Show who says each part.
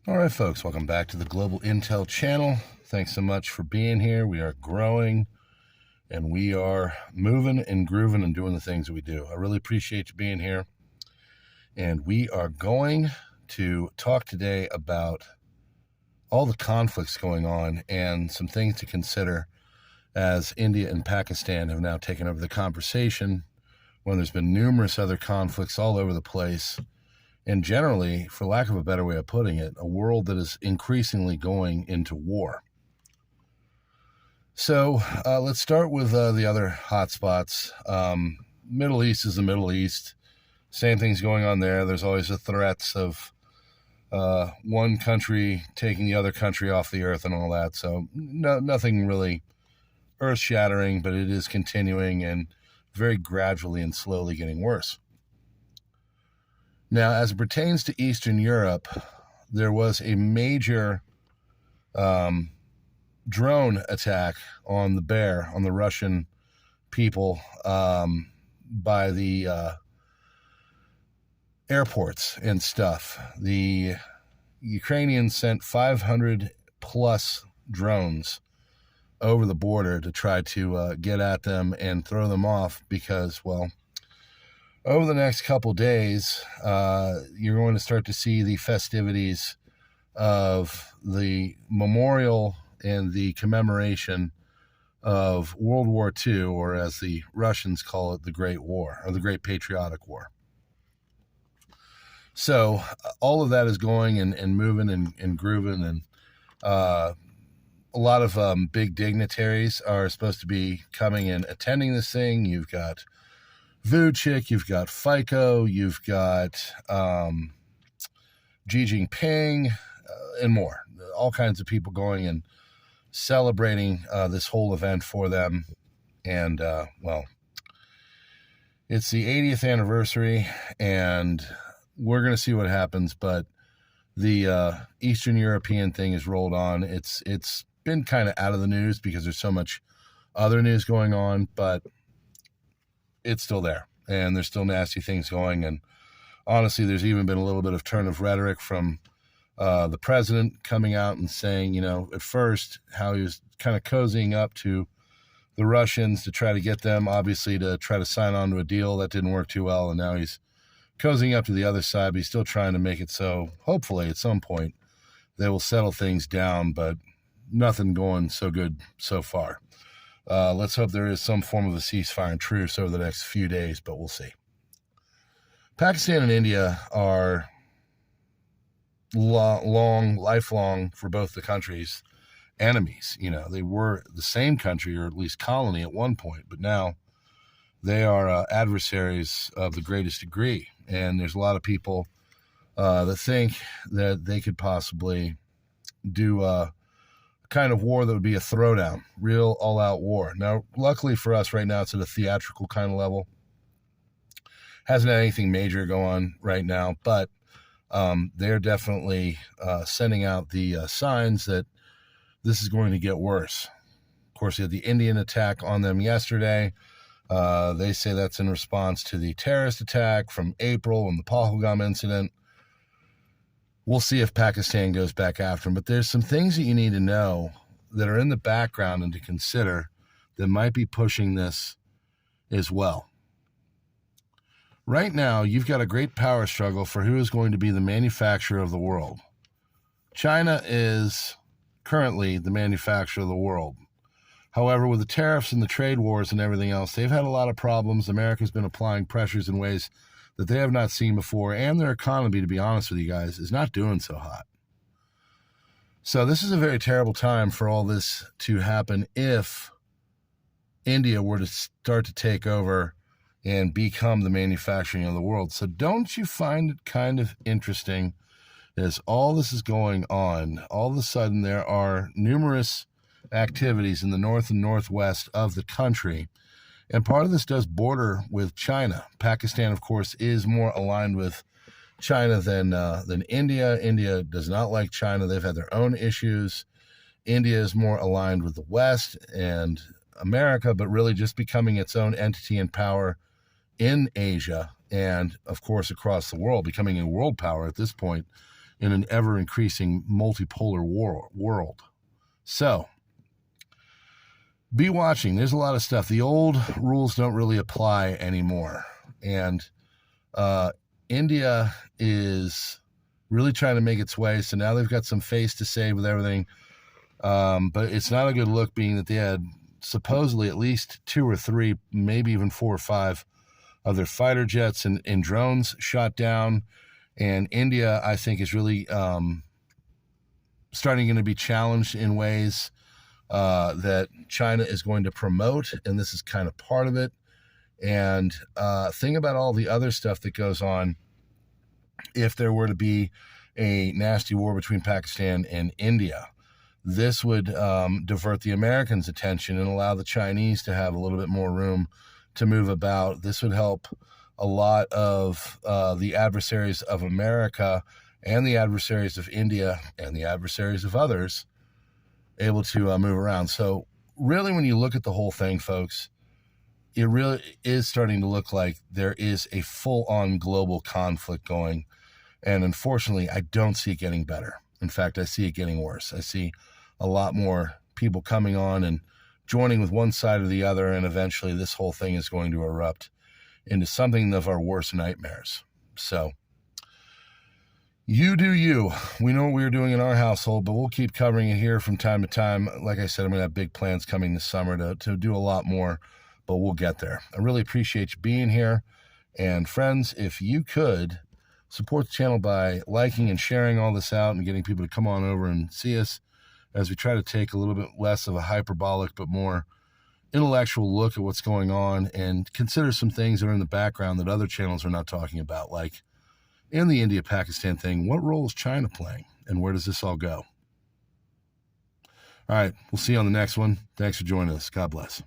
Speaker 1: All right, folks, welcome back to the Global Intel channel. Thanks so much for being here. We are growing and we are moving and grooving and doing the things that we do. I really appreciate you being here. And we are going to talk today about all the conflicts going on and some things to consider as India and Pakistan have now taken over the conversation when there's been numerous other conflicts all over the place. And generally, for lack of a better way of putting it, a world that is increasingly going into war. So let's start with the other hotspots. Middle East is the Middle East. Same thing's going on there. There's always the threats of one country taking the other country off the earth and all that. So nothing really earth-shattering, but it is continuing and very gradually and slowly getting worse. Now, as it pertains to Eastern Europe, there was a major drone attack on the Russian people by the airports and stuff. The Ukrainians sent 500 plus drones over the border to try to get at them and throw them off because, well, over the next couple days, you're going to start to see the festivities of the memorial and the commemoration of World War II, or as the Russians call it, the Great War, or the Great Patriotic War. So all of that is going and moving and grooving, and a lot of big dignitaries are supposed to be coming and attending this thing. You've got Vucic, you've got FICO, you've got Xi Jinping, and more. All kinds of people going and celebrating this whole event for them. And, well, it's the 80th anniversary, and we're going to see what happens. But the Eastern European thing is rolled on. It's been kind of out of the news because there's so much other news going on, but it's still there, and there's still nasty things going. And honestly, there's even been a little bit of turn of rhetoric from the president coming out and saying, at first how he was kind of cozying up to the Russians to try to get them, obviously, to try to sign on to a deal that didn't work too well. And now he's cozying up to the other side, but he's still trying to make it so hopefully at some point they will settle things down, but nothing going so good so far. Let's hope there is some form of a ceasefire and truce over the next few days, but we'll see. Pakistan and India are lifelong, for both the countries, enemies. They were the same country, or at least colony at one point, but now they are adversaries of the greatest degree. And there's a lot of people that think that they could possibly do kind of war that would be a throwdown, real all-out war. Now, luckily for us right now, it's at a theatrical kind of level. Hasn't had anything major go on right now, but they're definitely sending out the signs that this is going to get worse. Of course, you had the Indian attack on them yesterday. They say that's in response to the terrorist attack from April and the Pahalgam incident. We'll see if Pakistan goes back after him. But there's some things that you need to know that are in the background and to consider that might be pushing this as well. Right now, you've got a great power struggle for who is going to be the manufacturer of the world. China is currently the manufacturer of the world. However, with the tariffs and the trade wars and everything else, they've had a lot of problems. America's been applying pressures in ways that they have not seen before, and their economy, to be honest with you guys, is not doing so hot. So this is a very terrible time for all this to happen if India were to start to take over and become the manufacturing of the world. So don't you find it kind of interesting as all this is going on, all of a sudden there are numerous activities in the north and northwest of the country. And part of this does border with China. Pakistan, of course, is more aligned with China than India. India does not like China. They've had their own issues. India is more aligned with the West and America, but really just becoming its own entity and power in Asia and, of course, across the world, becoming a world power at this point in an ever-increasing multipolar world. So be watching. There's a lot of stuff. The old rules don't really apply anymore. And India is really trying to make its way. So now they've got some face to say with everything. But it's not a good look, being that they had supposedly at least 2 or 3, maybe even 4 or 5 of their fighter jets and drones shot down. And India, I think, is really starting to be challenged in ways that China is going to promote, and this is kind of part of it. And think about all the other stuff that goes on if there were to be a nasty war between Pakistan and India. This would divert the Americans' attention and allow the Chinese to have a little bit more room to move about. This would help a lot of the adversaries of America and the adversaries of India and the adversaries of others able to move around. So really, when you look at the whole thing, folks, it really is starting to look like there is a full-on global conflict going. And unfortunately, I don't see it getting better. In fact, I see it getting worse. I see a lot more people coming on and joining with one side or the other, and eventually this whole thing is going to erupt into something of our worst nightmares. So you do you. We know what we're doing in our household, but we'll keep covering it here from time to time. Like I said, I'm going to have big plans coming this summer to do a lot more, but we'll get there. I really appreciate you being here. And friends, if you could support the channel by liking and sharing all this out and getting people to come on over and see us as we try to take a little bit less of a hyperbolic but more intellectual look at what's going on, and consider some things that are in the background that other channels are not talking about, like in the India-Pakistan thing, what role is China playing and where does this all go? All right, we'll see you on the next one. Thanks for joining us. God bless.